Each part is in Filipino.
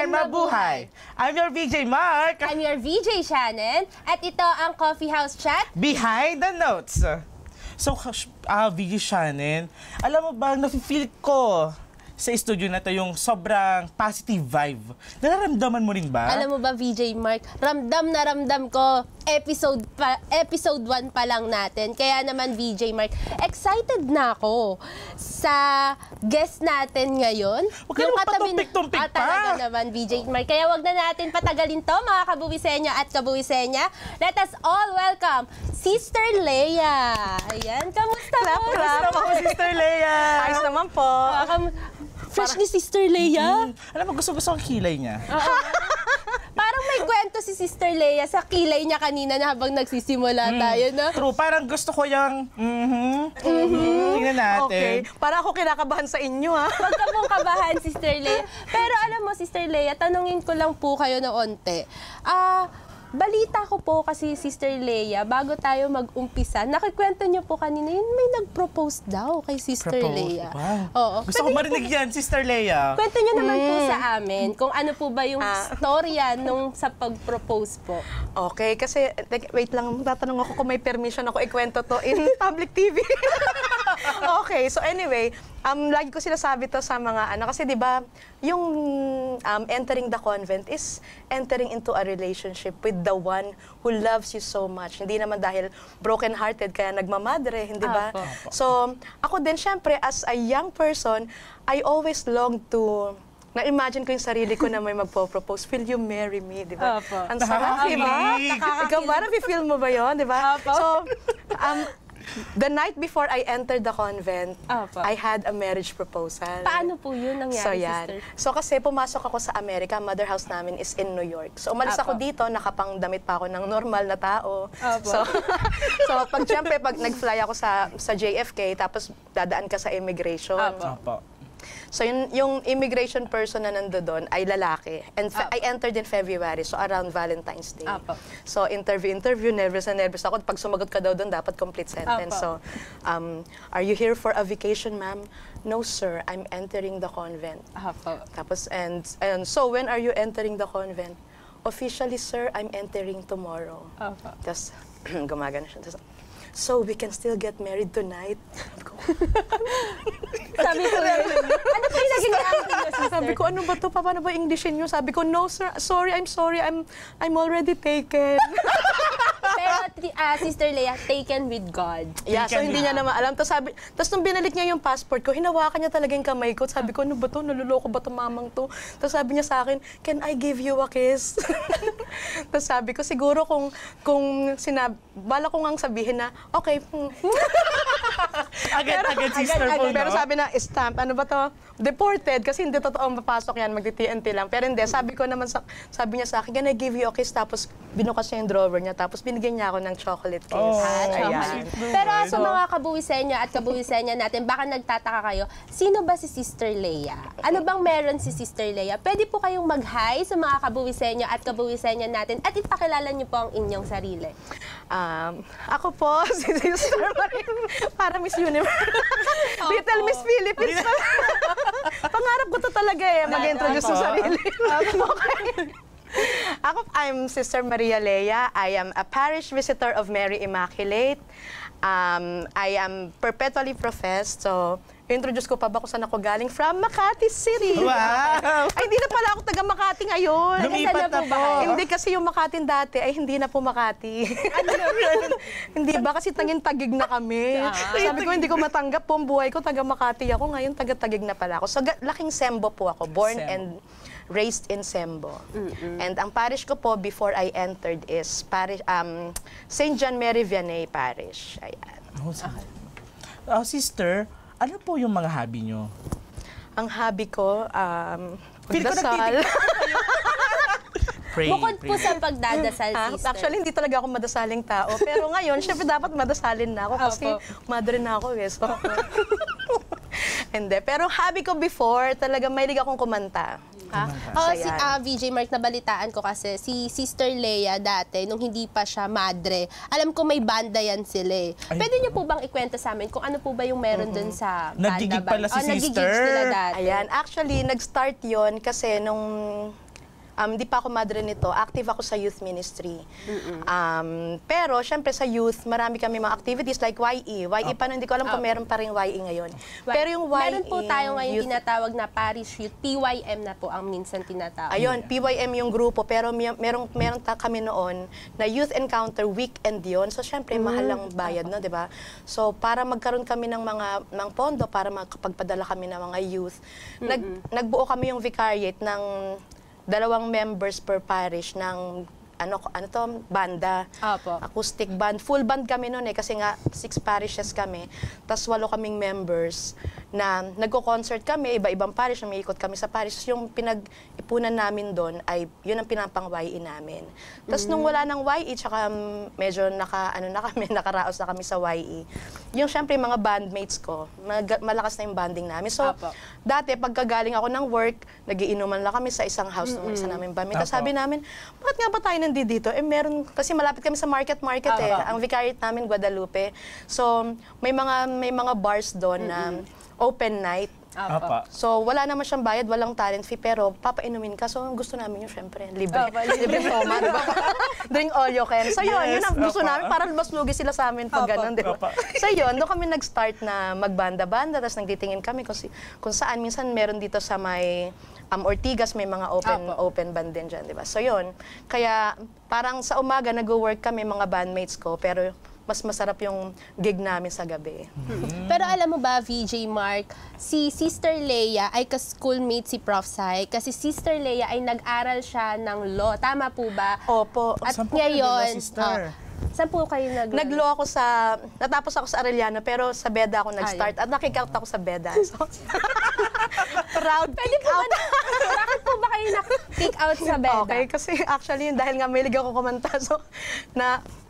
Kailangan Mabuhay. I'm your VJ Mark. I'm your VJ Shannon. At ito ang Coffee House Chat Behind the Notes. So, VJ Shannon, alam mo ba, nafe-feel ko sa studio na to yung sobrang positive vibe. Nararamdaman mo rin ba? Alam mo ba, VJ Mark, ramdam na ramdam ko episode 1 pa lang natin. Kaya naman, VJ Mark, excited na ako sa guest natin ngayon. Huwag ka naman patumpik-tumpik pa. Talaga naman, VJ Mark. Kaya wag na natin patagalin to, mga kabuwisenya at kabuwisenya. Let us all welcome Sister Leia. Ayan, kamusta po? Kamusta po, Sister Leia? Ayos naman po. Fresh ni Sister Leia. Alam mo, gusto-gusto ang kilay niya. Parang may kwento si Sister Leia sa kilay niya kanina na habang nagsisimula tayo, no? True, parang gusto ko yung tingnan natin. Okay, para ako kinakabahan sa inyo, ha? Huwag ka pong kabahan, Sister Leia. Pero alam mo, Sister Leia, tanungin ko lang po kayo na onte. Balita ko po kasi, Sister Leia, bago tayo mag-umpisa, nakikwento niyo po kanina, yun may nag-propose daw kay Sister Leia. Wow. Oo. Gusto ko marinig yan, Sister Leia. Kwento niyo naman po sa amin kung ano po ba yung storya nung sa pag-propose po. Okay, kasi, wait lang, tatanong ako kung may permission ako ikwento to in public TV. Okay, so anyway, lagi ko sinasabi to sa mga kasi di ba, yung entering the convent is entering into a relationship with the one who loves you so much. Hindi naman dahil broken-hearted kaya nagmamadre, hindi ba? So, ako din, syempre, as a young person, I always long to na-imagine ko yung sarili ko na may magpo-propose, will you marry me, di ba? Ang sarap, di ba? Ikaw ba, na-feel mo ba yun, di ba? So, the night before I entered the convent, I had a marriage proposal. Paano po yun nangyari, Sister? So kasi pumasok ako sa Amerika, mother house namin is in New York. So umalis ako dito, nakapangdamit pa ako ng normal na tao. So siyempre, pag nag-fly ako sa JFK, tapos dadaan ka sa immigration. So yung immigration person na nandoon ay lalaki. And I entered in February, so around Valentine's Day. So interview, nervous na nervous ako. Pag sumagot ka daw doon, dapat complete sentence. So, are you here for a vacation, ma'am? No, sir. I'm entering the convent. Tapos, and so when are you entering the convent? Officially, sir, I'm entering tomorrow. Tapos, gumagana siya. So, we can still get married tonight. Sabi ko, ano po yung naging reaction niyo, Sister? Sabi ko, ano ba ito? Paano ba Englishin niyo? Sabi ko, no, sir. Sorry. I'm already taken. Pero, Sister Leia, taken with God. Yeah, so hindi niya naman alam. Tapos nung binalik niya yung passport ko, hinawakan niya talaga yung kamay ko. Sabi ko, ano ba ito? Naluloko ba ito mamang to? Tapos sabi niya sa akin, can I give you a kiss? Tapos sabi ko, siguro kung bala ko ngang sabihin na, okay. Agad, Sister po, no? Pero sabi na, stamp, ano ba to? Deported, kasi hindi totoo mapasok yan, magti-TNT lang. Pero hindi, sabi ko naman, sabi niya sa akin, can I give you a kiss? Tapos binukas niya yung drawer niya, tapos binigyan niya ako ng chocolate kiss. Chocolate. Pero sa mga kabuwisenya at kabuwisenya natin, baka nagtataka kayo, sino ba si Sister Leia? Ano bang meron si Sister Leia? Pwede po kayong mag-hi sa mga kabuwisenya at kabuwisenya natin at ipakilala niyo po ang inyong sarili. Ako po, si Sister Marie, para Miss Universe. Little Miss Philippines. Pangarap ko to talaga mag-introduce sa sarili. Okay. I'm Sister Maria Leia. I am a parish visitor of Mary Immaculate. I am perpetually professed. So, introduce ko pa ba kung saan ako galing? From Makati City. Wow! Ay, hindi na pala ako taga Makati ngayon. Lumipat na po. Hindi kasi yung Makati dati ay hindi na po Makati. Hindi ba? Kasi tagig na kami. Sabi ko, hindi ko matanggap po ang buhay ko. Taga Makati ako. Ngayon, taga-tagig na pala ako. So, laking Sembo po ako. Born and raised in Sembo. And ang parish ko po before I entered is St. John Mary Vianney Parish. Ayan. Sister, ano po yung mga hobby nyo? Ang hobby ko, magdasal. Bukod po sa pagdadasal, Sister. Actually, hindi talaga ako madasaling tao. Pero ngayon, syempre dapat madasalin na ako kasi mother na ako. So. Hindi. Pero hobby ko before, talaga mahilig akong kumanta. Si VJ Mark, nabalitaan ko kasi si Sister Leia dati, nung hindi pa siya madre, alam ko may banda yan sila eh. Pwede niyo po bang ikwento sa amin kung ano po ba yung meron dun sa banda? Nagigig pala si Sister. Nagigig sila dati. Ayan, actually, nag-start yon kasi nung Hindi pa ako madre nito. Active ako sa youth ministry. Pero, syempre sa youth, marami kami mga activities like YE. YE pa, hindi ko alam kung meron pa rin YE ngayon. Pero yung YE... Meron po tayo ngayon tinatawag na Parish Youth. PYM na po ang minsan tinatawag. Ayun, PYM yung grupo. Pero meron kami noon na Youth Encounter Weekend yun. So, syempre, mahal ang bayad, no, di ba? So, para magkaroon kami ng pondo, para makapagpadala kami ng mga youth, nagbuo kami yung vicariate ng 2 members per parish ng banda. Apo. Acoustic band. Full band kami noon kasi nga 6 parishes kami. Tapos 8 kaming members na nagko-concert kami, iba-ibang parish, umiikot kami sa parish. Yung pinag-ipunan namin doon ay yun ang pinampang YE namin. Tapos nung wala ng YE, tsaka medyo nakaraos na kami sa YE. Yung syempre mga bandmates ko, malakas na yung banding namin. So, dati pagkagaling ako ng work, nagiinuman lang kami sa isang house ng isa namin bandmate. Tapos sabi namin, bakit nga ba tayo dito? Meron, kasi malapit kami sa market eh. Ang vicariate namin, Guadalupe. So, may mga bars doon na open night. So, wala naman siyang bayad, walang talent fee, pero papainumin ka. So, gusto namin yun, syempre. Libre toma, diba? Drink all you can. So, yun ang gusto namin. Para mas lugi sila sa amin pag ganun, diba? So, yun, doon kami nag-start na magbanda-banda, tapos nagtitingin kami kung saan. Minsan, meron dito sa may Ortigas, may mga open band din dyan, diba? So, yun. Kaya, parang sa umaga, nag-work kami, mga bandmates ko, pero mas masarap yung gig namin sa gabi. Pero alam mo ba, VJ Mark, si Sister Leia ay ka-schoolmate si Prof. Sai kasi Sister Leia ay nag-aral siya ng law. Tama po ba? Opo. At Saan po kayo ngayon, nila, sister? saan po kayo Nag-law ako natapos ako sa Arellano, pero sa Beda ako nag-start at nakikout ako sa Beda. So, proud kick out. Bakit po ba kayo na-kick out sa Beda? Okay, kasi actually, dahil nga mahilig ako kumanta, so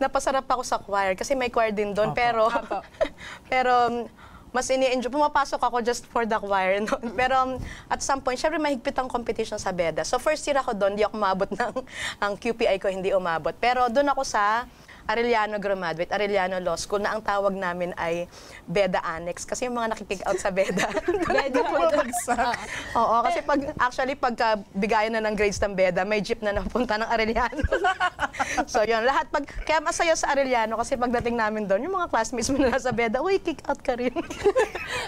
napasarap ako sa choir. Kasi may choir din doon, pero mas ini-enjoy. Pumapasok ako just for the choir. No? Pero at some point, syempre mahigpit ang competition sa Beda. So first year ako doon, di ako umabot ang QPI ko, hindi umabot. Pero doon ako sa Arellano graduate, Arellano Law School, na ang tawag namin ay Beda Annex. Kasi yung mga nakikick out sa Beda. Beda po bagsak. Oo, kasi pagka bigayan na ng grades ng Beda, may jeep na napunta ng Arellano. So yun, kaya masaya sa Arellano kasi pagdating namin doon, yung mga classmates mo na nasa Beda, uy, kick out ka rin.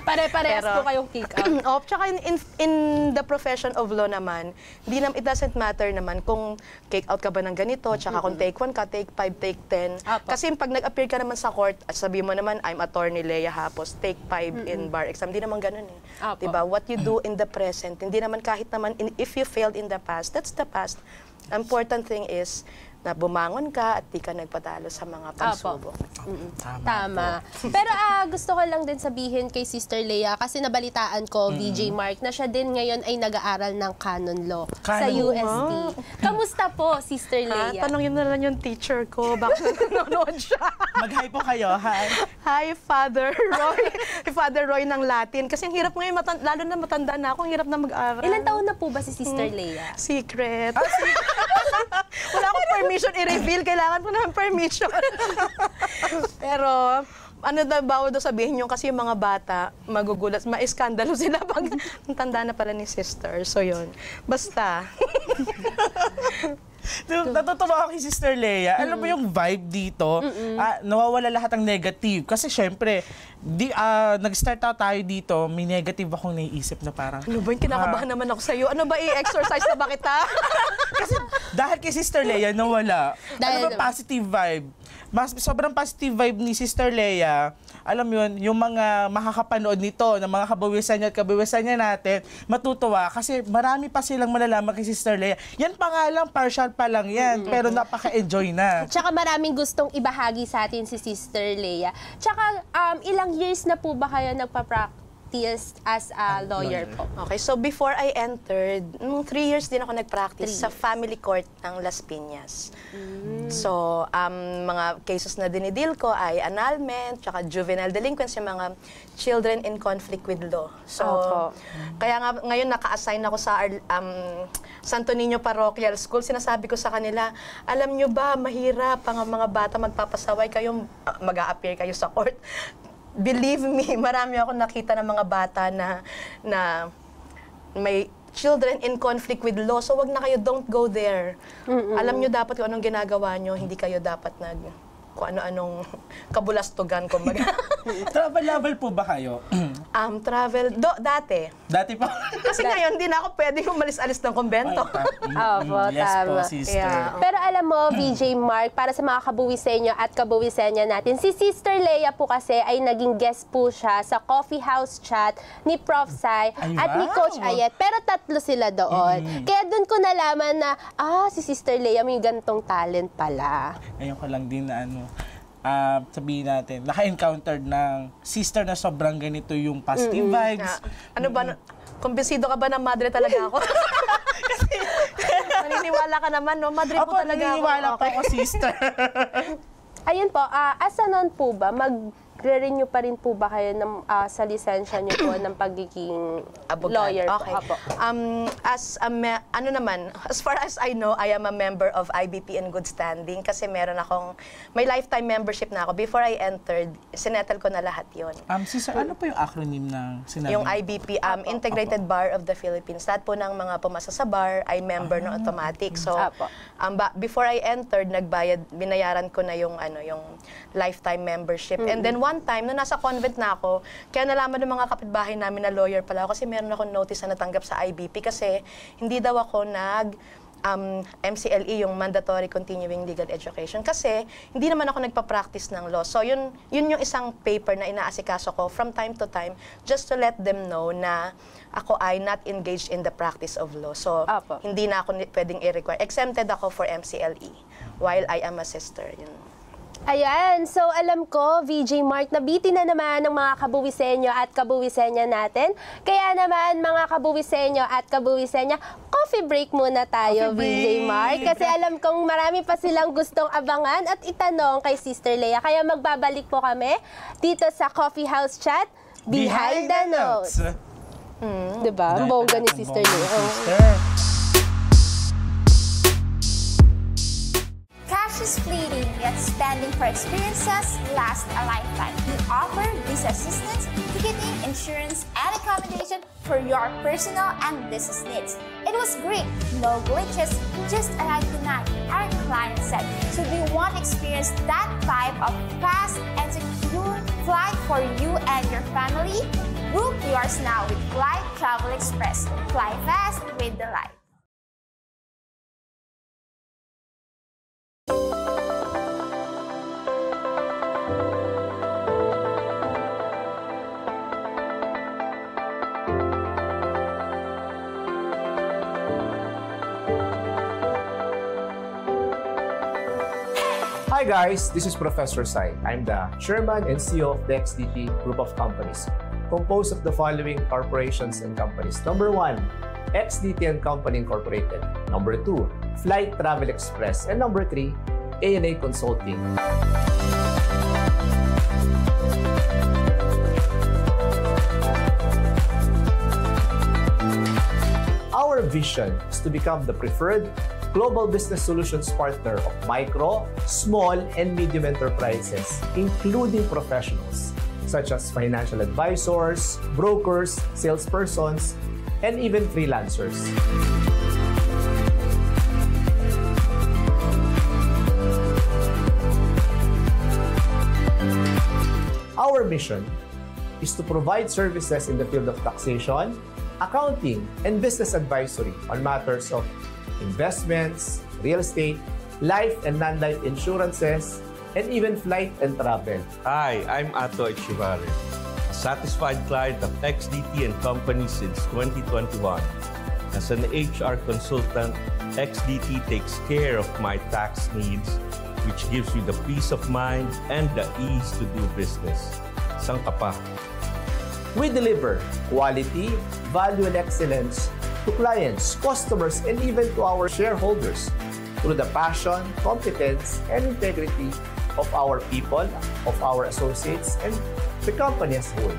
Pare-parehas po kayong kick out. Tsaka in the profession of law naman, it doesn't matter naman kung kick out ka ba ng ganito, tsaka kung take 1 ka, take 5, take 10. Kasi pag nag-appear ka naman sa court, at sabi mo naman, I'm attorney Leia Hapos, take 5 in bar exam. Hindi naman ganun eh. Diba? What you do in the present, hindi naman kahit naman, if you failed in the past, that's the past. Important thing is, na bumangon ka at di ka nagpadalo sa mga pagsubok. Tama. Pero gusto ko lang din sabihin kay Sister Leia, kasi nabalitaan ko, VJ Mark, na siya din ngayon ay nag-aaral ng canon law sa UST. Kamusta po, Sister Leia? Tanongin na lang yung teacher ko, bakit nanonood siya? Mag-hi po kayo, hi. Hi, Father Roy. Father Roy ng Latin. Kasi ang hirap ngayon, lalo na matanda na ako, ang hirap na mag-aral. Ilan taon na po ba si Sister Leia? Secret. Wala akong permission i-reveal. Kailangan po naman permission. Pero, bawal daw sabihin yung kasi yung mga bata, magugulat, maiskandalo sila pag tanda na pala ni sister. So, yun. Basta. Natutuwa ako kay Sister Leia. Alam mo yung vibe dito, nawawala lahat ng negative. Kasi syempre, nag-start out tayo dito, may negative akong naiisip na parang... Ano ba yung kinakabahan naman ako sa'yo? Ano ba i-exercise na ba kita? Kasi dahil kay Sister Leia, nawala. Ano ba positive vibe? Sobrang positive vibe ni Sister Leia. Alam mo yun, yung mga makakapanood nito, ng mga kabawisan niya at kabawisan niya natin, matutuwa kasi marami pa silang malalaman kay Sister Leia. Yan pa nga lang, partial pa lang yan, pero napaka-enjoy na. Tsaka maraming gustong ibahagi sa atin si Sister Leia. Tsaka ilang years na po ba kayo nagpa-practice as a lawyer po? Okay, so before I entered, 3 years din ako nag-practice sa family court ng Las Piñas. So, mga cases na dinidil ko ay annulment, tsaka juvenile delinquency, yung mga children in conflict with law. So, kaya nga ngayon naka-assign ako sa Santo Niño Parochial School. Sinasabi ko sa kanila, alam nyo ba, mahirap ang mga bata magpapasaway kayo, mag-a-appear kayo sa court. Believe me, marami ako nakita ng mga bata na may children in conflict with law. So wag na kayo, don't go there. Alam nyo dapat kung anong ginagawa nyo, hindi kayo dapat kung ano-anong kabulastugan, kumbaga. Travel po ba kayo? Travel, dati. Dati pa? Kasi ngayon, hindi na ako pwedeng umalis-alis ng kumbento. Opo, yes po, tama. sister. Yeah. Pero alam mo, VJ Mark, para sa mga kabuwisenyo at kabuwisenyo natin, si Sister Leia po kasi ay naging guest po siya sa Coffee House Chat ni Prof. Sai at ni Coach Ayet. Pero tatlo sila doon. Kaya doon ko nalaman na, si Sister Leia may gantong talent pala. Ngayon ko lang din na sabihin natin, naka-encountered ng sister na sobrang ganito yung positive vibes. Ano ba, kumbinsido ka ba na madre talaga ako? Kasi, maniniwala ka naman, no? Madre po talaga ako. Naniniwala po ako, sister. Ayun po, asa nun po ba, magre-renew pa rin po ba kayo ng, sa lisensya niyo po ng pagiging lawyer po? Okay. Apo. As far as I know, I am a member of IBP in good standing kasi may lifetime membership na ako. Before I entered, sinettle ko na lahat yon. Sister, ano po yung acronym ng sinabi? Yung IBP, Integrated Bar of the Philippines. Lahat po ng mga pumasa sa bar ay member ng automatic. So, before I entered, binayaran ko na yung lifetime membership. And then one time, nung nasa convent na ako, kaya nalaman ng mga kapitbahay namin na lawyer pala ako kasi meron akong notice na natanggap sa IBP kasi hindi daw ako MCLE, yung Mandatory Continuing Legal Education. Kasi hindi naman ako nagpa-practice ng law. So yun yung isang paper na inaasikaso ko from time to time just to let them know na ako ay not engaged in the practice of law. So hindi na ako pwedeng i-require. Exempted ako for MCLE while I am a sister. Yun. Ayan, so alam ko, VJ Mark, nabiti na naman ng mga kabuwisenyo at kabuwisenyo natin. Kaya naman, mga kabuwisenyo at kabuwisenyo, coffee break muna tayo, VJ Mark. Kasi alam kong marami pa silang gustong abangan at itanong kay Sister Leia. Kaya magbabalik po kami dito sa Coffee House Chat, Behind the Notes. Diba? Ang bongga ni Sister Leia. Cash is fleeting, yet spending for experiences lasts a lifetime. We offer visa assistance, ticketing, insurance, and accommodation for your personal and business needs. It was great, no glitches, just arrive tonight, our client said. So do you want to experience that type of fast and secure flight for you and your family? Book yours now with Fly Travel Express. Fly fast with delight. Hi guys, this is Professor Sai. I'm the Chairman and CEO of the XDT Group of Companies, composed of the following corporations and companies. Number 1, XDT and Company Incorporated. Number 2, Flight Travel Express. And number 3, A&A Consulting. Our vision is to become the preferred global business solutions partner of micro, small, and medium enterprises, including professionals such as financial advisors, brokers, salespersons, and even freelancers. Our mission is to provide services in the field of taxation, accounting, and business advisory on matters of investments, real estate, life and non-life insurances, and even flight and travel. Hi, I'm Ato Echevarri, a satisfied client of XDT and Company since 2021. As an HR consultant, XDT takes care of my tax needs, which gives you the peace of mind and the ease to do business. Saan ka pa? We deliver quality, value, and excellence to clients, customers, and even to our shareholders through the passion, competence, and integrity of our people, of our associates, and the company as a whole.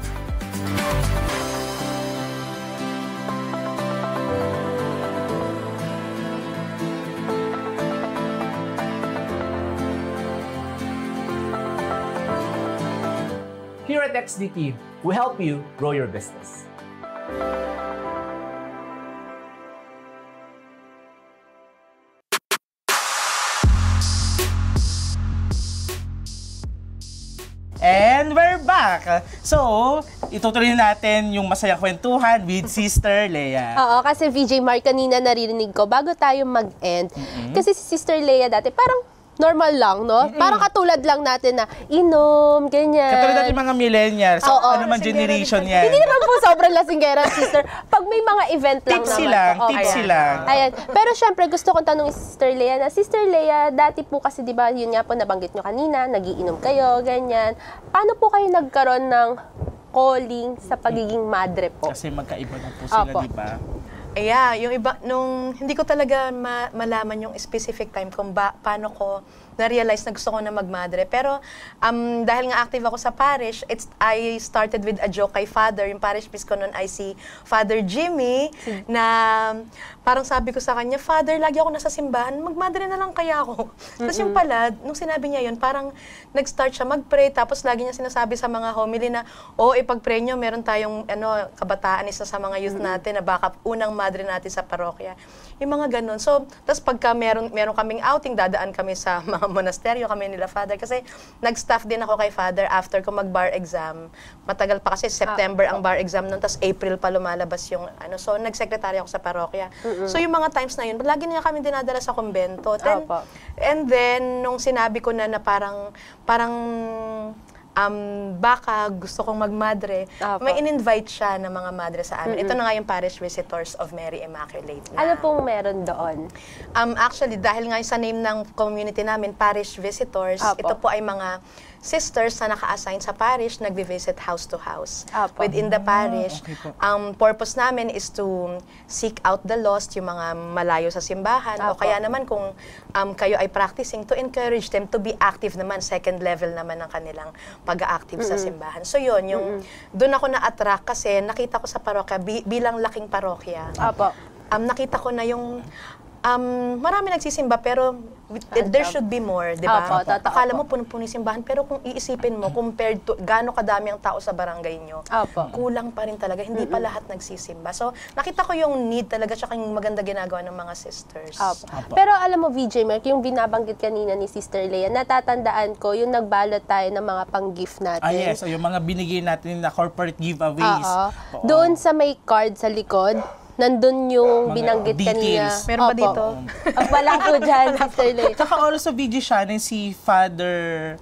Here at XDT, we help you grow your business. And we're back! So, itutuloy natin yung masayang kwentuhan with Sister Lea. Oo, kasi VJ Mark, kanina naririnig ko, bago tayo mag-end, kasi si Sister Lea dati, parang normal lang, no? Parang katulad lang natin na inom, ganyan. Katulad natin mga millennials. So, ano man generation yan. Hindi naman po sobrang lasinggera, sister. Pag may mga event lang Tipsy naman. lang, Oo, tipsy ayan. lang. Ayan. Pero syempre, gusto kong tanongin si Sister Lea na, Sister Lea, dati po kasi, di ba, yun nga po, nabanggit nyo kanina, nagiinom kayo, ganyan. Paano po kayo nagkaroon ng calling sa pagiging madre po? Kasi magkaiba na po sila, Opo. di ba? Yeah, yung iba, nung hindi ko talaga malaman yung specific time kung paano ko na-realize na gusto ko na magmadre. Pero dahil nga active ako sa parish, I started with a joke kay Father. Yung parish priest ko noon ay si Father Jimmy, na parang sabi ko sa kanya, Father, lagi ako nasa simbahan, magmadre na lang kaya ako. Tapos yung pala, nung sinabi niya yun, parang nag-start siya mag-pray, tapos lagi niya sinasabi sa mga homily na, ipag-pray nyo, meron tayong kabataan, isa sa mga youth natin, na baka unang madre natin sa parokya. Yung mga ganun. So, tapos pagka meron kaming outing, dadaan kami sa mga monasteryo, kami nila Father. Kasi nag-staff din ako kay Father after ko mag-bar exam. Matagal pa kasi, September ang bar exam nun, tapos April pa lumalabas yung So, nag-secretary ako sa parokya. So, yung mga times na yun, lagi niya kami dinadala sa kumbento. And then, nung sinabi ko na parang baka gusto kong magmadre, may in-invite siya ng mga madre sa amin. Ito na nga yung Parish Visitors of Mary Immaculate. Ano pong meron doon? Actually, dahil nga sa name ng community namin, Parish Visitors, ito po ay mga sisters na naka-assign sa parish, nagbe-visit house to house. Within the parish, ang purpose namin is to seek out the lost, yung mga malayo sa simbahan, o kaya naman kung kayo ay practicing, to encourage them to be active naman, second level naman ng kanilang pag-active sa simbahan. So yun, doon ako na-attract kasi nakita ko sa parokya, bilang laking parokya, nakita ko na yung marami nagsisimba pero there should be more, di ba? Akala mo puno-puno yung simbahan, pero kung iisipin mo, compared to gaano kadami ang tao sa barangay nyo, kulang pa rin talaga. Hindi pa lahat nagsisimba. So, nakita ko yung need talaga, tsaka yung maganda ginagawa ng mga sisters. Pero alam mo, VJ Mark, yung binabanggit kanina ni Sister Lea, natatandaan ko, yung nagbalot tayo ng mga pang-gift natin. Yes, o yung mga binigay natin na corporate giveaways. Doon sa may card sa likod, nandun yung mga binanggit kanina. details. Meron ba dito? Wala po dyan, Sister Lea. Tsaka also video siya ng si Father...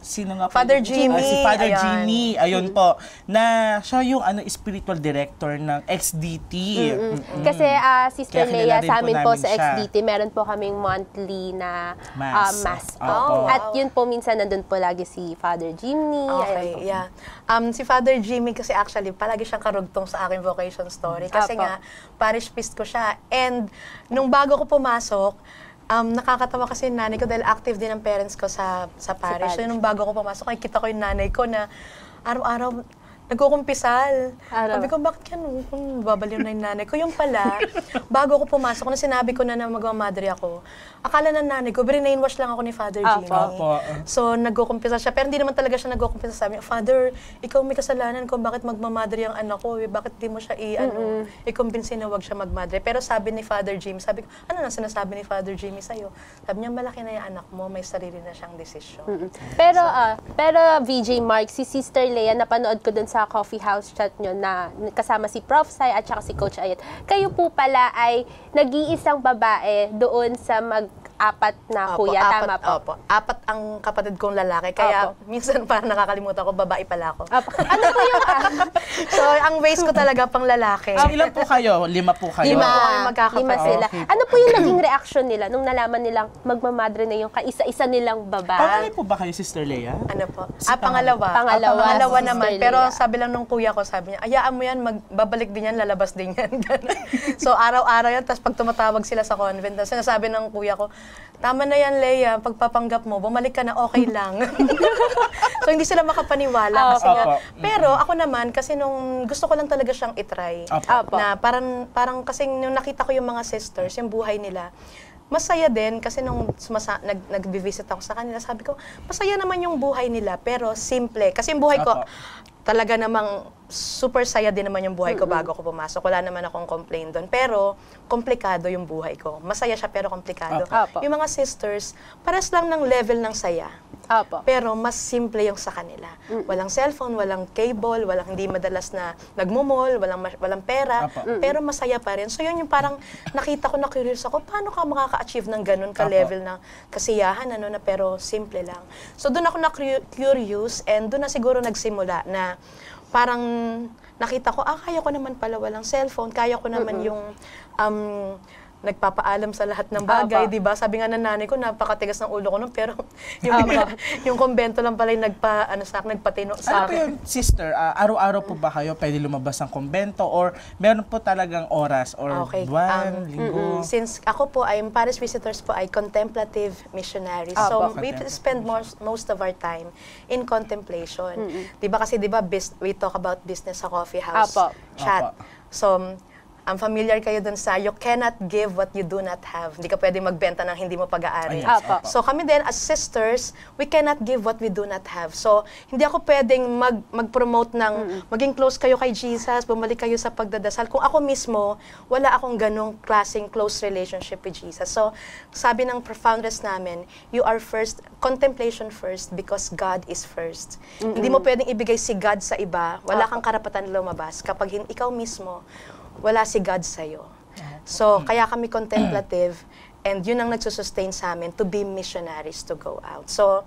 Sino nga po? Father Jimmy. Si Father Ayan. Jimmy. Ayun po. Na siya yung spiritual director ng XDT. Kasi Sister Kaya Lea, kilala rin sa po amin po namin sa siya. XDT, meron po kaming monthly na mass. Opo. At yun po, minsan nandun po lagi si Father Jimmy. Okay, yeah. Si Father Jimmy kasi actually, palagi siyang karugtong sa aking vocation story. Kasi nga, parish priest ko siya. And nung bago ko pumasok, nakakatawa kasi yung nanay ko dahil active din ang parents ko sa parish. So, nung bago ko pumasok, nakikita ko yung nanay ko na araw-araw nagkukumpisal. Sabi ko, bakit yan? Kung babaliw na yung nanay ko. Yung pala, bago ko pumasok, na sinabi ko na magmamadre ako, akala ng nanay ko, brainwash lang ako ni Father Jimmy. So, nagkukumpisal siya. Pero hindi naman talaga siya nagkukumpisal sa amin. Father, ikaw may kasalanan ko, bakit magmamadre ang anak ko? Bakit di mo siya i-convince na wag siya magmadre? Pero sabi ni Father Jimmy, sabi ko, ano na sinasabi ni Father Jimmy sa'yo? Sabi niya, malaki na yung anak mo, may sarili na siyang desisyon. Pero VJ Mark, si Sister Lea, napanood ko dun sa coffee house chat nyo na kasama si Prof. Sai at saka si Coach Ayet. Kayo po pala ay nag-iisang babae doon sa apat na kuya, tama po? Apat ang kapatid kong lalaki, kaya minsan parang nakakalimutan ko, babae pala ako. Ano po yung So, ang waist ko talaga pang lalaki. Ilan po kayo? 5 po kayo? 5 sila. Ano po yung naging reaction nila nung nalaman nilang magmamadre na yung kaisa-isa nilang babae? Pangalay po ba kayo, Sister Lea? Ano po? Pangalawa. Pangalawa naman. Pero sabi lang nung kuya ko, sabi niya, ayaan mo yan, babalik din yan, lalabas din yan. So, araw-araw yan, tapos pag tumatawag sila sa convent, tapos sinasabi ng kuya ko, tama na yan, Lea, pagpapanggap mo, bumalik ka na, okay lang. So, hindi sila makapaniwala. Kasi nga, pero ako naman, kasi nung gusto ko lang talaga siyang itry, na parang kasi nung nakita ko yung mga sisters, yung buhay nila, masaya din kasi nung nag-visit ako sa kanila, sabi ko, masaya naman yung buhay nila, pero simple. Kasi yung buhay ko, talaga namang super saya din naman yung buhay ko bago ako pumasok. Wala naman akong complain doon. Pero, komplikado yung buhay ko. Masaya siya, pero komplikado. Apo. Yung mga sisters, pares lang ng level ng saya. Apo. Pero, mas simple yung sa kanila. Walang cellphone, walang cable, hindi madalas na nagmumol, walang pera. Pero masaya pa rin. So, yun yung parang nakita ko, na-curious ako, paano ka makaka-achieve ng ganun ka-level ng kasiyahan, na pero simple lang. So, doon ako na-curious, and doon na siguro nagsimula na parang nakita ko, kaya ko naman pala walang cellphone, kaya ko naman yung nagpapaalam sa lahat ng bagay, di ba? Sabi nga ng nanay ko, napakatigas ng ulo ko nun, pero yung kumbento lang pala yung nagpatino sa Ano po yun, sister? Araw-araw po ba kayo pwede lumabas ng kumbento or meron po talagang oras or buwan, linggo? Since ako po ay Paris Visitors po ay contemplative missionaries. So we spend most of our time in contemplation. Di ba kasi we talk about business sa coffee house chat. So familiar kayo dun sa you cannot give what you do not have. Hindi ka pwede magbenta ng hindi mo pag-aari. So kami din as sisters, we cannot give what we do not have. So hindi ako pwedeng mag-promote ng maging close kayo kay Jesus, bumalik kayo sa pagdadasal. Kung ako mismo, wala akong ganong klaseng close relationship with Jesus. So sabi ng founders namin, you are first, contemplation first because God is first. Hindi mo pwedeng ibigay si God sa iba, wala kang karapatan lumabas kapag ikaw mismo wala si God sa'yo. So, kaya kami contemplative, and yun ang nagsusustain sa amin to be missionaries to go out. So,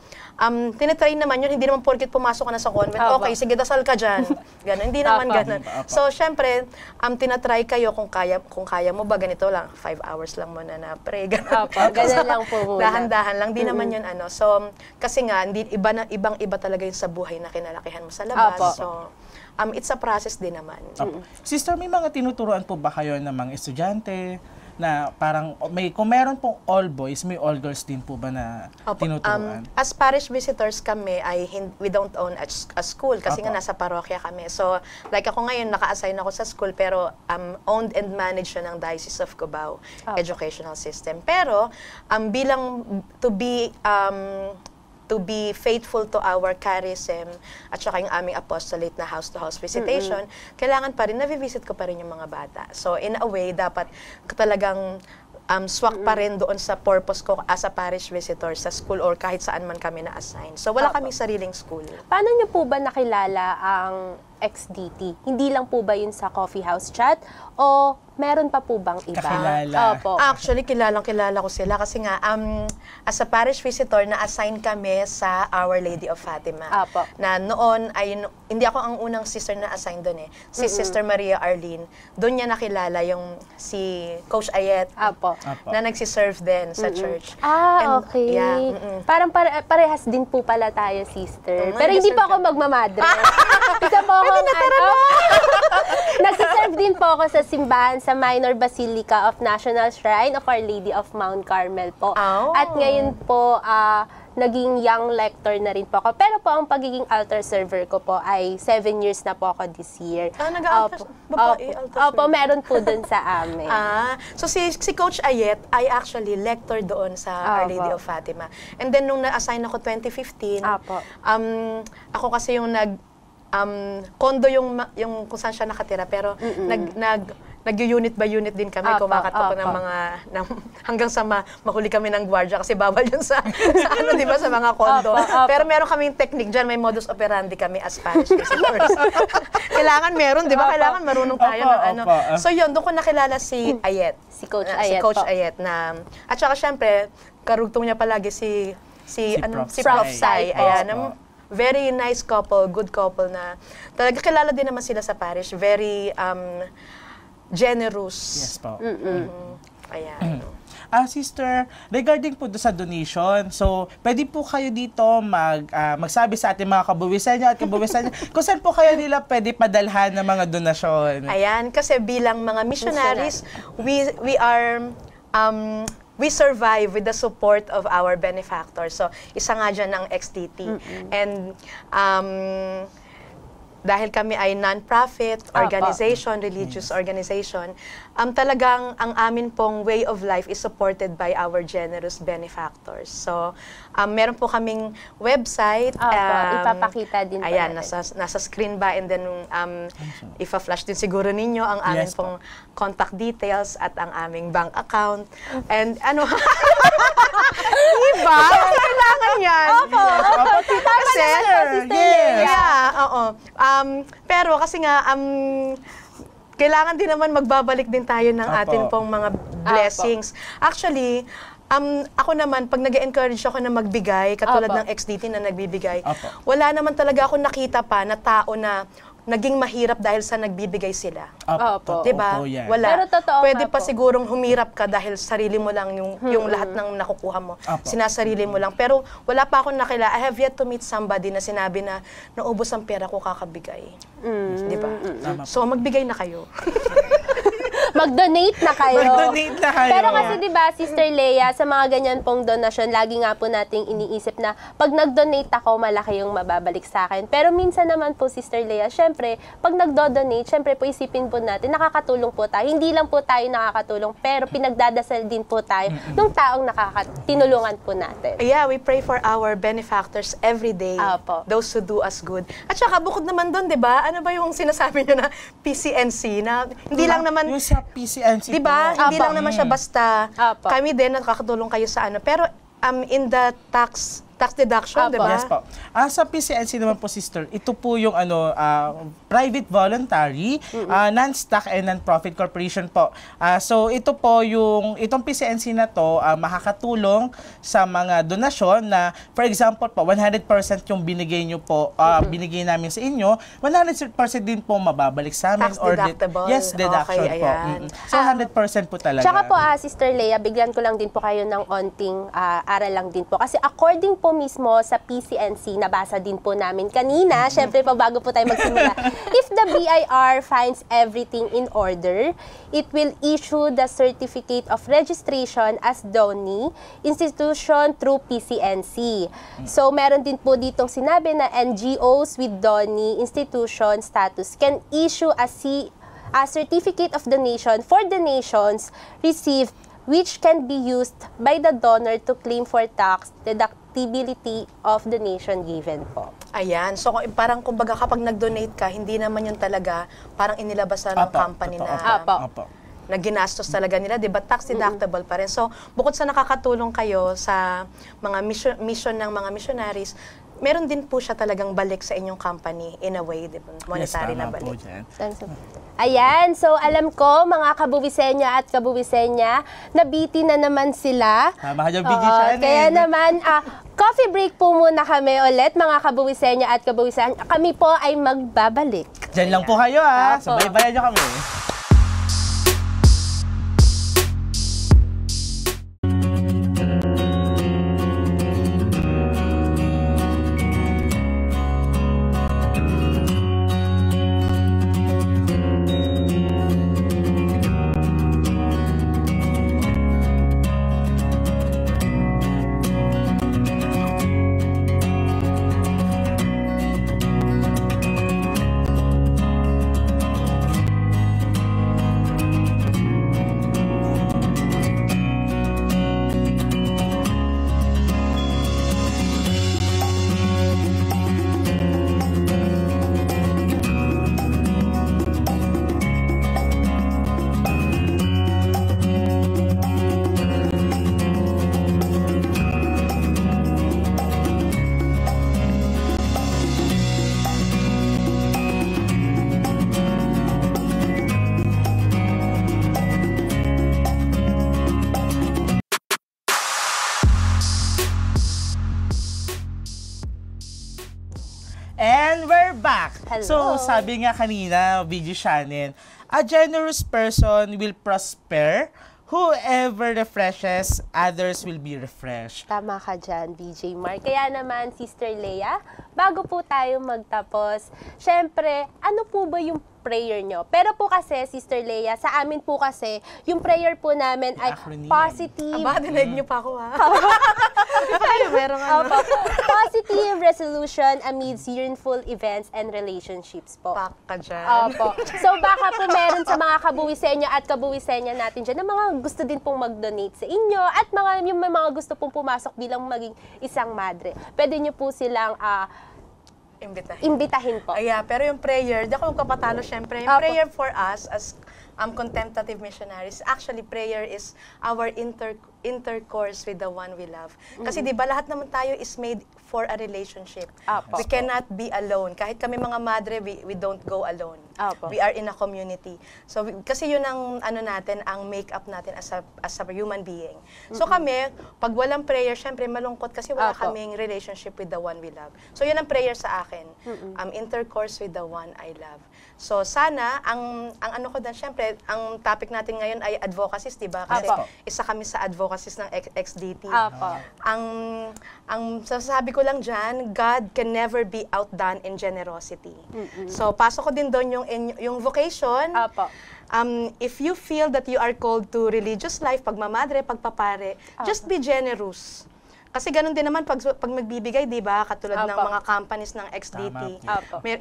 tinitry naman yun, hindi naman porket pumasok ka na sa convent, okay, sige, dasal ka dyan. Ganun, hindi naman ganun. So, syempre, tinatry kayo kung kaya mo ba, ganito lang, 5 hours lang muna na pray, ganun. Ganun lang po muna. Dahan-dahan lang, di naman yun ano. So, kasi nga, ibang-iba talaga yun sa buhay na kinalakihan mo sa labas. So, it's a process din naman. Sister, may mga tinuturuan po ba kayo ng mga estudyante na parang kung meron pong all boys, may all girls din po ba na tinuturuan? As parish visitors kami, we don't own a school kasi nga nasa parokya kami. So, like ako ngayon, naka-assign ako sa school pero owned and managed siya ng Diocese of Cubao Educational System. Pero, bilang to be faithful to our charism at saka yung aming apostolate na house-to-house visitation, kailangan pa rin, navivisit ko pa rin yung mga bata. So, in a way, dapat talagang swak pa rin doon sa purpose ko as a parish visitor sa school or kahit saan man kami na-assign. So, wala kaming sariling school. Paano niyo po ba nakilala ang XDT? Hindi lang po ba yun sa coffee house chat o meron pa po bang iba? Kakilala. Actually, kilala ko sila kasi nga, as a parish visitor, na-assign kami sa Our Lady of Fatima. Na noon, hindi ako ang unang sister na assign doon eh. Si Sister Maria Arlene. Doon niya nakilala yung si Coach Ayet na nagsiserve din sa church. Okay. Yeah, parang parehas din po pala tayo, sister. Pero hindi pa ako magmamadre. Isa po ako nagsiserve din po ako sa simbahan sa Minor Basilica of National Shrine of Our Lady of Mount Carmel po. At ngayon po, naging young lector na rin po ako. Pero po, ang pagiging altar server ko po ay 7 years na po ako this year. Nag-altar server? Opo, meron po dun sa amin. So si Coach Ayet ay actually lector doon sa Our Lady of Fatima. And then nung na-assign ako 2015, ako kasi yung condo yung kung saan siya nakatira, pero nag-unit by unit din kami, kumakatok ng mga, hanggang sa mahuli kami ng gwardiya kasi bawal yun sa di ba, sa mga condo. Pero meron kaming technique dyan, may modus operandi kami as parish visitors. Kailangan meron, di ba? Kailangan marunong tayo ng ano. So yun, doon ko nakilala si Ayet. Si Coach Ayet. Si Coach Ayet na, at saka syempre, karugtong niya palagi si Prof. Sai. Ayan, very nice couple, good couple na talaga kilala din naman sila sa parish. Very generous. Yes po. Ayan. Sister, regarding po sa donation, so pwede po kayo dito magsabi sa ating mga kabuwisan niyo at kabuwisan niyo kung saan po kayo nila pwede padalhan ng mga donasyon. Ayan, kasi bilang mga missionaries, we survive with the support of our benefactors. So, isa nga dyan ang XDT. And dahil kami ay non-profit organization, religious organization, talagang ang amin pong way of life is supported by our generous benefactors. So, meron po kaming website. Ipapakita din po ayan, natin. nasa screen ba, and then ipa-flash din siguro ninyo ang aming pong contact details at ang aming bank account. And ano, diba? Kailangan yan. Opo. Kasi, pero kasi nga, kailangan din naman magbabalik din tayo ng atin pong mga blessings. Actually, ako naman, pag nag-encourage ako na magbigay, katulad ng XDT na nagbibigay, wala naman talaga ako nakita pa na tao na naging mahirap dahil sa nagbibigay sila. Opo. Diba? Wala. Pero totoo Pwede po. pa sigurong humirap ka dahil sarili mo lang yung lahat ng nakukuha mo. Sinasarili mo lang. Pero wala pa akong nakilala. I have yet to meet somebody na sinabi na naubos ang pera ko kakabigay. Diba? So magbigay na kayo. Mag-donate na kayo. Mag-donate na kayo. Pero kasi 'di ba, Sister Leia, sa mga ganyan pong donasyon, lagi nga po nating iniisip na pag nag-donate ako, malaki yung mababalik sa akin. Pero minsan naman po, Sister Leia, syempre, pag nagdo-donate, syempre po isipin po natin, nakakatulong po tayo. Hindi lang po tayo nakakatulong, pero pinagdadasal din po tayo ng taong tinulungan po natin. Yeah, we pray for our benefactors every day. Those who do us good. At saka bukod naman doon, 'di ba? Ano ba yung sinasabi niyo na PCNC na hindi lang naman yung sa PCNC diba? Hindi lang naman siya basta kami din nakakatulong kayo sa ano. Pero in the tax deduction, diba? Yes po. Sa PCNC naman po, sister, ito po yung private voluntary, non-stock and non-profit corporation po. So ito po itong PCNC na to makakatulong sa mga donasyon na, for example po, 100% yung binigay nyo po, binigay namin sa inyo, 100% din po mababalik sa amin. Tax deductible. Yes, deduction po. So 100% po talaga. Tsaka po, Sister Leia, bigyan ko lang din po kayo ng onting aral lang din po. Kasi according po mismo sa PCNC, nabasa din po namin kanina, syempre pa bago po tayo magsimula, if the BIR finds everything in order, it will issue the certificate of registration as donee institution through PCNC. So, meron din po ditong sinabi na NGOs with donee institution status can issue a certificate of donation for donations received which can be used by the donor to claim for tax deductibility of donation given po. Ayan. So, parang kumbaga kapag nag-donate ka, hindi naman yun talaga parang inilabasan ng company na ginastos talaga nila, di ba? Tax deductible pa rin. So, bukod sa nakakatulong kayo sa mga mission ng mga missionaries, meron din po siya talagang balik sa inyong company in a way, di ba? Monetary na balik. Ayan, so alam ko, mga kabuwisenya at kabuwisenya, nabiti na naman sila. Kaya naman, coffee break po muna kami ulit, mga kabuwisenya at kabuwisenya. Kami po ay magbabalik. Diyan lang po kayo Sabay-bayan nyo kami. And we're back. Hello. So, sabi nga kanina, video Shannon, a generous person will prosper. Whoever refreshes, others will be refreshed. Tama ka dyan, BJ Mark. Kaya naman, Sister Leia, bago po tayo magtapos, syempre, ano po ba yung prayer nyo. Pero po kasi, Sister Leia, sa amin po kasi, yung prayer po namin ay positive. Aba, dinaig niyo pa ako, ha? Meron Opo. Positive resolution amidst yearnful events and relationships po. Pak ka dyan. Opo. So baka po meron sa mga kabuwisenya at kabuwisenya natin dyan na mga gusto din pong mag-donate sa inyo at yung mga gusto pong pumasok bilang maging isang madre. Pwede nyo po silang imbitahin po. Pero yung prayer, di ako magpapatalo syempre. Yung prayer for us as contemplative missionaries, actually prayer is our intercourse with the one we love. Kasi di ba lahat naman tayo is made for a relationship. We cannot be alone. Kahit kami mga madre, we don't go alone. We are in a community. So kasi yun ang natin, ang make-up natin as a human being. So kami, pag walang prayer, syempre malungkot kasi wala kaming relationship with the one we love. So yun ang prayer sa akin. Intercourse with the one I love. So sana, ang ano ko din, syempre, ang topic natin ngayon ay advocacies, di ba? Kasi isa kami sa advocacies ng XDT. Ang sasabi ko lang dyan, God can never be outdone in generosity. So pasok ko din doon yung vocation. If you feel that you are called to religious life, pagmamadre, pagpapare, just be generous. Kasi ganun din naman pag magbibigay, di ba? Katulad ng mga companies ng XDT.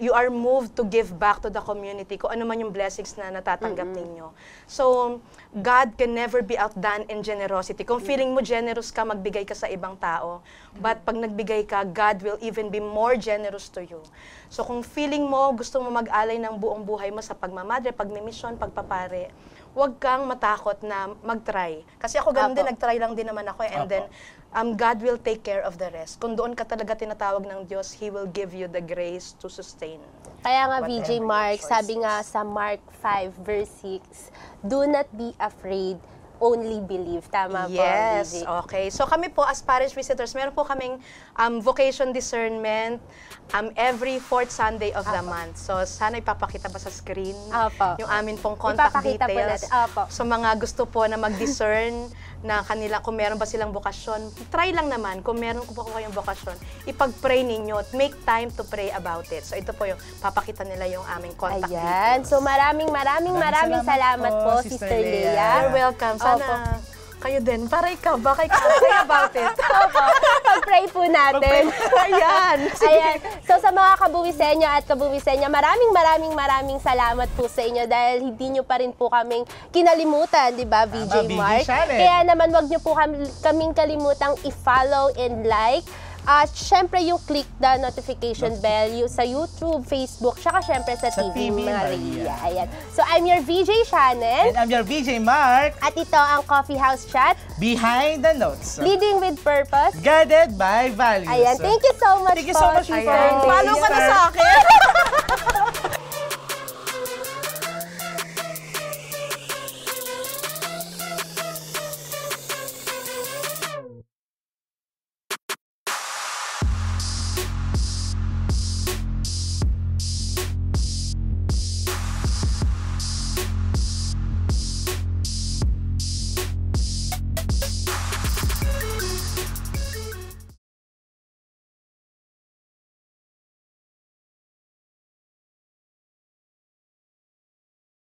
You are moved to give back to the community kung ano man yung blessings na natatanggap ninyo. So, God can never be outdone in generosity. Kung feeling mo generous ka, magbigay ka sa ibang tao. But pag nagbigay ka, God will even be more generous to you. So, kung feeling mo, gusto mo mag-alay ng buong buhay mo sa pagmamadre, pagmimisyon, pagpapare, huwag kang matakot na mag-try. Kasi ako ganun din, nag-try lang din naman ako. And then, God will take care of the rest. Kung doon ka talaga tinatawag ng Diyos, He will give you the grace to sustain. Kaya nga, VJ Mark, sabi nga sa Mark 5 verse 6, do not be afraid, only believe. Tama po, Yes, VJ? okay. So kami po as parish visitors, meron po kaming vocation discernment every 4th Sunday of the month. So sana ipapakita ba sa screen yung amin pong contact details. So mga gusto po na mag-discern na kanila, kung meron ba silang bokasyon, try lang naman, kung meron po kayong bokasyon, ipag-pray ninyo, make time to pray about it. So ito po yung, papakita nila yung aming contact details. So maraming salamat po, Sister Leia. You're welcome. Sana kayo din, para ikaw, baka ikaw, pray about it. Pag-pray po natin. Ayan. So sa mga kabuwisenya at kabuwisenya, maraming salamat po sa inyo dahil hindi nyo pa rin po kaming kinalimutan, di ba, VJ Mark? Kaya naman wag nyo po kaming kalimutang i-follow and like. At syempre yung click the notification bell sa YouTube, Facebook, tsaka syempre sa TV Maria. Ayan. So I'm your VJ Shannon. And I'm your VJ Mark. At ito ang Coffee House Chat. Behind the Notes. Leading with purpose. Guided by values. Ayan. Thank you so much. Thank you so much. Follow ka na sa akin.